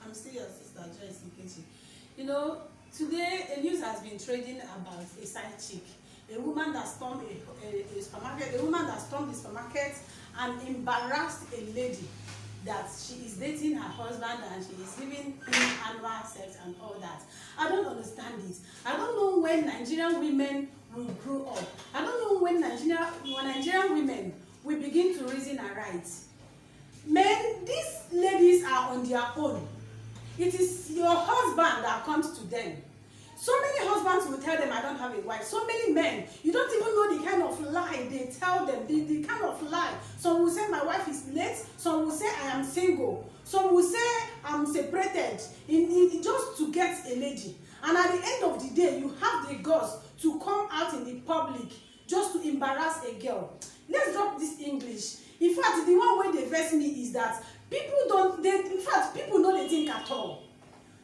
I'm still your sister, Joyce Ikechi. You know, today a news has been trading about a side chick, a woman that stormed a supermarket, a woman that stormed the supermarket and embarrassed a lady that she is dating her husband and she is giving him annual sex and all that. I don't understand it. I don't know when Nigerian women will grow up. I don't know when Nigerian women will begin to reason and right. Men, these ladies are on their own. It is your husband that comes to them. So many husbands will tell them, I don't have a wife. So many men, you don't even know the kind of lie they tell them, the kind of lie. Some will say, my wife is late. Some will say, I am single. Some will say, I'm separated, just to get a lady. And at the end of the day, you have the guts to come out in the public just to embarrass a girl. Let's drop this English. In fact, the one way they vex me is that people know they think at all.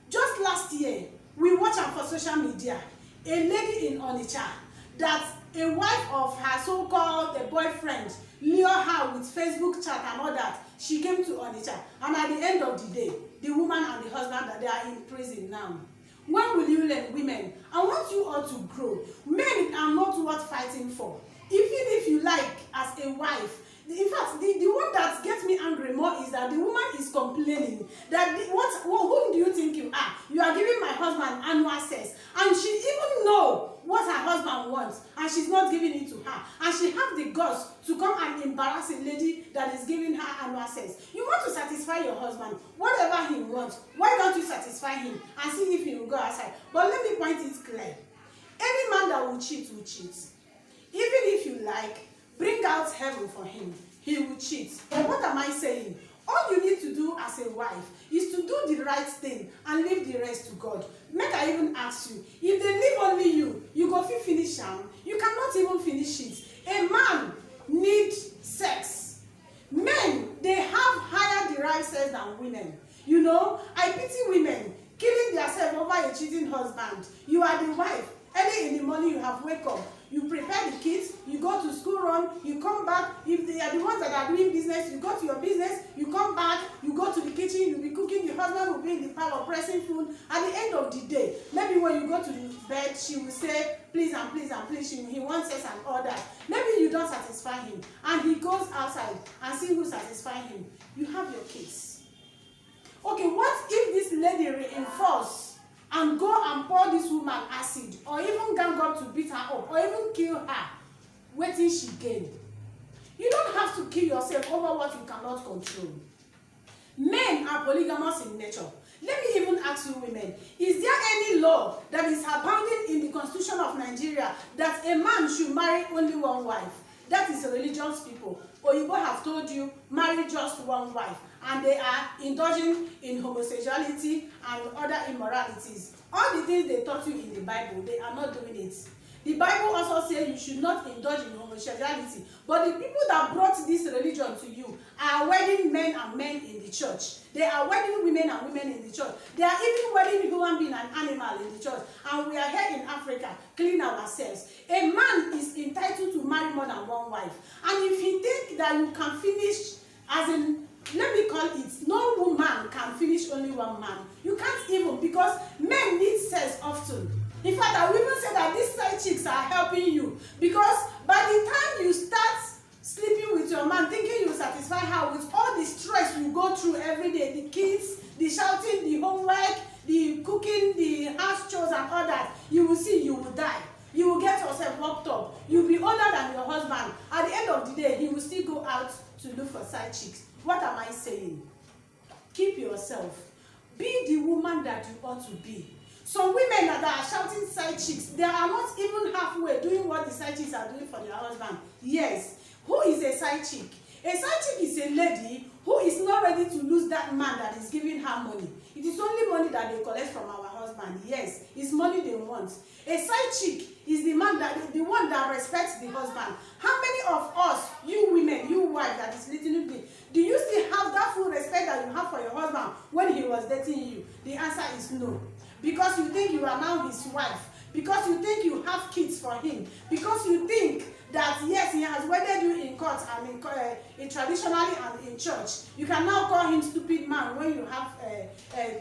Just last year, we watch am for social media, a lady in Onitsha that a wife of her so-called boyfriend lure her with Facebook chat and all that. She came to Onitsha, and at the end of the day, the woman and the husband that they are in prison now. When will you learn, women? I want you all to grow. Men are not worth fighting for. Even if you like, as a wife. In fact, the one that gets me angry more is that the woman is complaining that who do you think you are? You are giving my husband annual sex, and she even know what her husband wants, and she's not giving it to her, and she have the guts to come and embarrass a lady that is giving her annual sex. You want to satisfy your husband, whatever he wants. Why don't you satisfy him and see if he will go outside? But let me point it clear: any man that will cheat will cheat. Even if you like, bring out heaven for him, he will cheat. But what am I saying? All you need to do as a wife is to do the right thing and leave the rest to God. Make I even ask you, if they leave only you, you go finish am. You cannot even finish it. A man needs sex. Men, they have higher derived sex than women. You know, I pity women killing themselves over a cheating husband. You are the wife. Early in the morning, you have wake up. You prepare the kids, you go to school run, you come back. If they are the ones that are doing business, you go to your business, you come back, you go to the kitchen, you'll be cooking, the husband will be in the parlor pressing food. At the end of the day, maybe when you go to the bed, she will say, please and please and please, he wants sex and all that. Maybe you don't satisfy him, and he goes outside and see who satisfies him. You have your kids. Okay, what if this lady reinforce and go and pour this woman acid, or even gang up to beat her up, or even kill her? Wetin she gain? You don't have to kill yourself over what you cannot control. Men are polygamous in nature. Let me even ask you women, is there any law that is abounding in the Constitution of Nigeria that a man should marry only one wife? That is religious people. Oyibo have told you, marry just one wife, and they are indulging in homosexuality and other immoralities. All the things they taught you in the Bible, they are not doing it. The Bible also says you should not indulge in homosexuality. But the people that brought this religion to you are wedding men and men in the church. They are wedding women and women in the church. They are even wedding human being and animal in the church. And we are here in Africa, clean ourselves. A man is entitled to marry more than one wife. And if he thinks that you can finish, as in, let me call it, no woman can finish only one man. You can't even, because men need sex often. In fact, I will even say that these side chicks are helping you, because by the time you start sleeping with your man, thinking you satisfy her with all the stress you go through every day, the kids, the shouting, the homework, the cooking, the house chores and all that, you will see you will die. You will get yourself locked up. You'll be older than your husband. At the end of the day, he will still go out to look for side chicks. What am I saying? Keep yourself. Be the woman that you ought to be. Some women that are shouting side chicks, they are not even halfway doing what the side chicks are doing for their husband. Yes. Who is a side chick? A side chick is a lady who is not ready to lose that man that is giving her money. It is only money that they collect from our husband. Yes, it's money they want. A side chick is the one that respects the husband. How many of us, you women, you wives that is listening to me, do you still have that full respect that you have for your husband when he was dating you? The answer is no. Because you think you are now his wife. because you think you have kids for him, because you think that yes, he has wedded you in court and in traditionally and in church. You can now call him stupid man when you have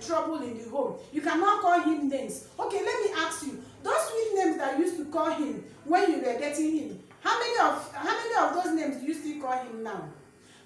trouble in the home. You can now call him names. Okay, let me ask you, those sweet names that you used to call him when you were dating him, how many of those names do you still call him now?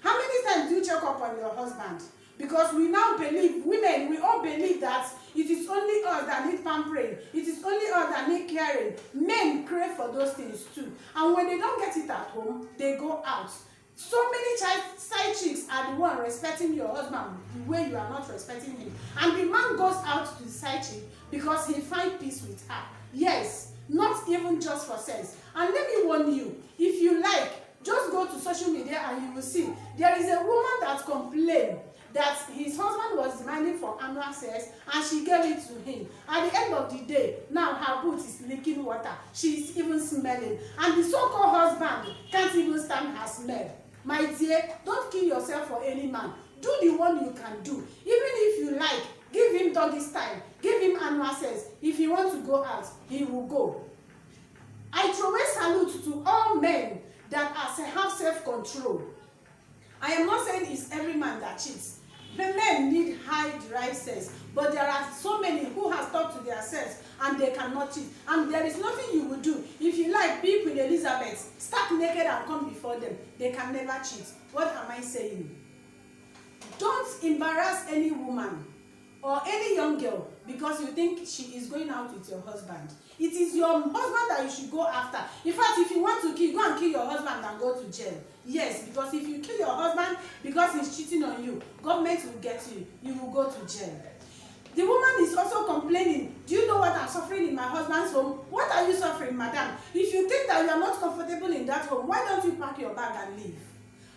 How many times do you check up on your husband? Because we now believe, women, we all believe that it is only us that need pampering. It is only us that need caring. Men crave for those things too. And when they don't get it at home, they go out. So many side chicks are the one respecting your husband the way you are not respecting him. And the man goes out to the side chick because he finds peace with her. Yes, not even just for sex. And let me warn you, if you like, just go to social media and you will see there is a woman that complained that his husband was demanding for annual sex and she gave it to him. At the end of the day, now her boot is leaking water. She is even smelling. And the so-called husband can't even stand her smell. My dear, don't kill yourself for any man. Do the one you can do. Even if you like, give him doggy style. Give him annual sex. If he wants to go out, he will go. I throw a salute to all men that have self-control. I am not saying it's every man that cheats. The men need high drive sex, but there are so many who have stuck to their sex and they cannot cheat. And there is nothing you will do. If you like, be Queen Elizabeth, start naked and come before them. They can never cheat. What am I saying? Don't embarrass any woman or any young girl because you think she is going out with your husband. It is your husband that you should go after. In fact, if you want to kill, go and kill your husband and go to jail. Yes, because if you kill your husband because he's cheating on you, government will get you. You will go to jail. The woman is also complaining, do you know what I'm suffering in my husband's home? What are you suffering, madam? If you think that you are not comfortable in that home, why don't you pack your bag and leave?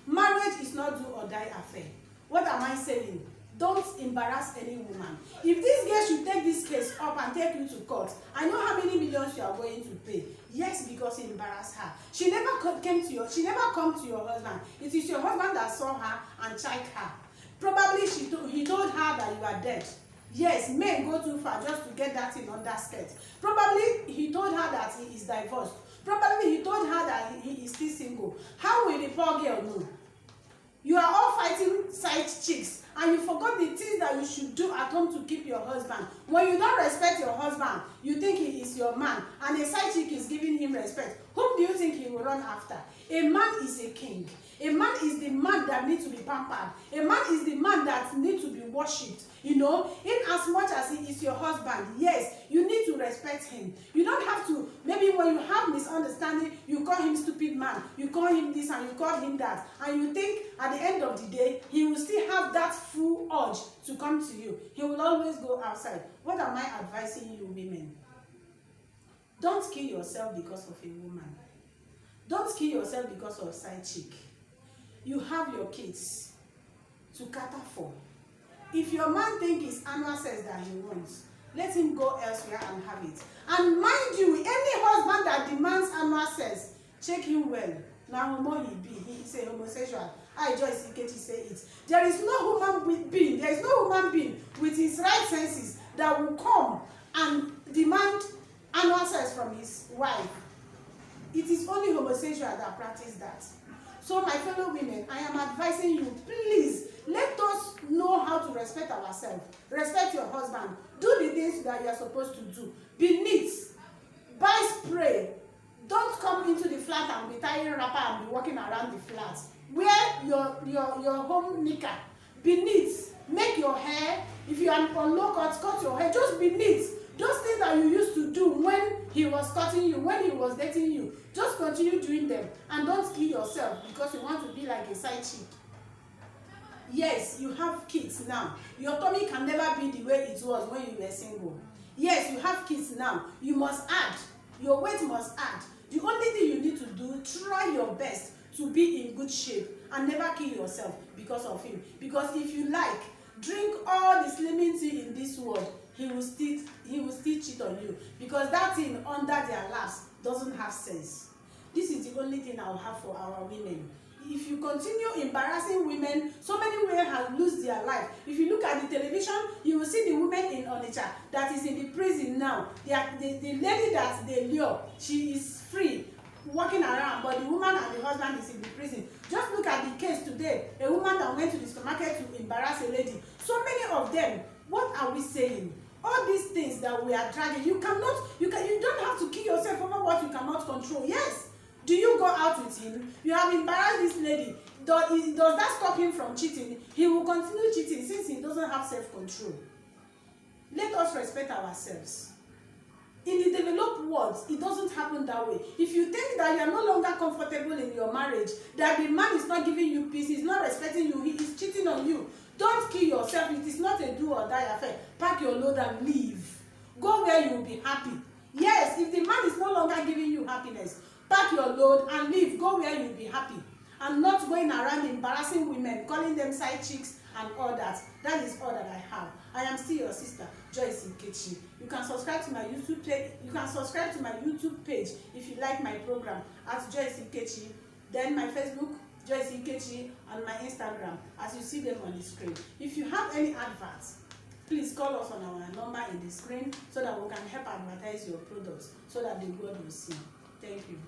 Marriage is not do or die affair. What am I saying? Don't embarrass any woman. If this girl should take this case up and take you to court, I know how many millions you are going to pay. Yes, because you embarrassed her. She never come to your husband. It is your husband that saw her and chided her. Probably he told her that you are dead. Yes, men go too far just to get that in under skirt. Probably he told her that he is divorced. Probably he told her that he is still single. How will the poor girl know? You are all fighting side chicks and you forgot the things that you should do at home to keep your husband. When you don't respect your husband, you think he is your man and a side chick is giving him respect. Whom do you think he will run after? A man is a king. A man is the man that needs to be pampered. A man is the man that needs to be worshipped. You know, in as much as he is your husband, yes, you need to respect him. You don't have to, maybe when you have misunderstanding, you call him stupid man, you call him this and you call him that, and you think at the end of the day, he will still have that full urge to come to you. He will always go outside. What am I advising you, women? Don't kill yourself because of a woman. Don't kill yourself because of a side chick. You have your kids to cater for. If your man thinks it's annual sex that he wants, let him go elsewhere and have it. And mind you, any husband that demands annual sex, check him well. Now, homo he is a homosexual. I Joyce Ikechi say it. There is no human being with his right senses that will come and demand annual sex from his wife. It is only homosexual that practice that. So my fellow women, I am advising you, please, let us know how to respect ourselves. Respect your husband. Do the things that you are supposed to do. Be neat. Buy spray. Don't come into the flat and be tying wrapper and be walking around the flat. Wear your home knicker. Be neat. Make your hair. If you are on low cut your hair. Just be neat. Those things that you used to do when he was cutting you, when he was dating you, just continue doing them and don't kill yourself because you want to be like a side chick. Yes, you have kids now. Your tummy can never be the way it was when you were single. Yes, you have kids now. You must add. Your weight must add. The only thing you need to do, try your best to be in good shape and never kill yourself because of him. Because if you like, drink all the slimming tea in this world, he will still cheat on you because that thing under their laps doesn't have sense. This is the only thing I will have for our women. if you continue embarrassing women, so many women have lost their life. If you look at the television, you will see the women in Onitsha that is in the prison now. The lady that they lure, she is free, walking around, but the woman and the husband is in the prison. Just look at the case today, a woman that went to the supermarket to embarrass a lady. So many of them. What are we saying? All these things that we are dragging, you don't have to kill yourself over what you cannot control. Yes. Do you go out with him? You have embarrassed this lady. Does that stop him from cheating? He will continue cheating since he doesn't have self-control. Let us respect ourselves. In the developed world, it doesn't happen that way. If you think that you are no longer comfortable in your marriage, that the man is not giving you peace, he's not respecting you, he is cheating on you, don't kill yourself. It is not a do or die affair. Pack your load and leave. Go where you will be happy. Yes, if the man is no longer giving you happiness, pack your load and leave. Go where you will be happy. And not going around embarrassing women, calling them side chicks and all that. That is all that I have. I am still your sister, Joyce Nkechi. You can subscribe to my YouTube page. You can subscribe to my YouTube page if you like my program at Joyce Nkechi. Then my Facebook, Joyce Nkechi, and my Instagram, as you see them on the screen. If you have any adverts, please call us on our number in the screen so that we can help advertise your products so that the world will see. Thank you.